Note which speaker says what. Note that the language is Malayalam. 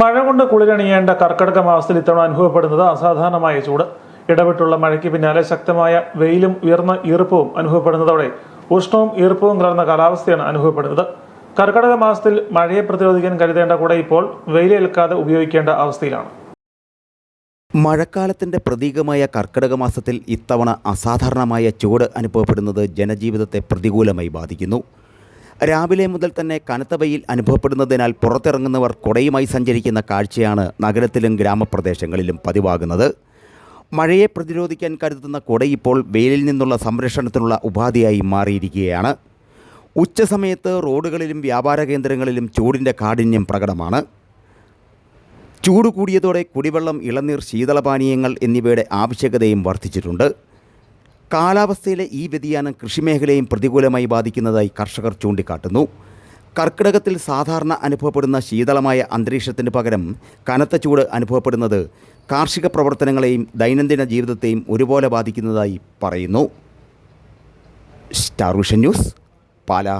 Speaker 1: മഴ കൊണ്ട് കുളിരണിയേണ്ട കർക്കിടക മാസത്തിൽ ഇത്തവണ അനുഭവപ്പെടുന്നത് അസാധാരണമായ ചൂട്. ഇടവിട്ടുള്ള മഴയ്ക്ക് പിന്നാലെ ശക്തമായ വെയിലും ഉയർന്ന ഈർപ്പവും അനുഭവപ്പെടുന്നതോടെ ഉഷ്ണവും ഈർപ്പവും കലർന്ന കാലാവസ്ഥയാണ് അനുഭവപ്പെടുന്നത്. കർക്കിടക മാസത്തിൽ മഴയെ പ്രതിരോധിക്കാൻ കരുതേണ്ട കുട ഇപ്പോൾ വെയിലേൽക്കാതെ ഉപയോഗിക്കേണ്ട അവസ്ഥയിലാണ്.
Speaker 2: മഴക്കാലത്തിൻ്റെ പ്രതീകമായ കർക്കിടക മാസത്തിൽ ഇത്തവണ അസാധാരണമായ ചൂട് അനുഭവപ്പെടുന്നത് ജനജീവിതത്തെ പ്രതികൂലമായി ബാധിക്കുന്നു. രാവിലെ മുതൽ തന്നെ കനത്ത വെയിൽ അനുഭവപ്പെടുന്നതിനാൽ പുറത്തിറങ്ങുന്നവർ കുടയുമായി സഞ്ചരിക്കുന്ന കാഴ്ചയാണ് നഗരത്തിലും ഗ്രാമപ്രദേശങ്ങളിലും പതിവാകുന്നത്. മഴയെ പ്രതിരോധിക്കാൻ കരുതുന്ന കുട ഇപ്പോൾ വെയിലിൽ നിന്നുള്ള സംരക്ഷണത്തിനുള്ള ഉപാധിയായി മാറിയിരിക്കുകയാണ്. ഉച്ചസമയത്ത് റോഡുകളിലും വ്യാപാര കേന്ദ്രങ്ങളിലും ചൂടിൻ്റെ കാഠിന്യം പ്രകടമാണ്. ചൂട് കൂടിയതോടെ കുടിവെള്ളം, ഇളനീർ, ശീതളപാനീയങ്ങൾ എന്നിവയുടെ ആവശ്യകതയും വർദ്ധിച്ചിട്ടുണ്ട്. കാലാവസ്ഥയിലെ ഈ വ്യതിയാനം കൃഷിമേഖലയും പ്രതികൂലമായി ബാധിക്കുന്നതായി കർഷകർ ചൂണ്ടിക്കാട്ടുന്നു. കർക്കിടകത്തിൽ സാധാരണ അനുഭവപ്പെടുന്ന ശീതളമായ അന്തരീക്ഷത്തിന് പകരം കനത്ത ചൂട് അനുഭവപ്പെടുന്നത് കാർഷിക പ്രവർത്തനങ്ങളെയും ദൈനംദിന ജീവിതത്തെയും ഒരുപോലെ ബാധിക്കുന്നതായി പറയുന്നു. Star vision news, Pala.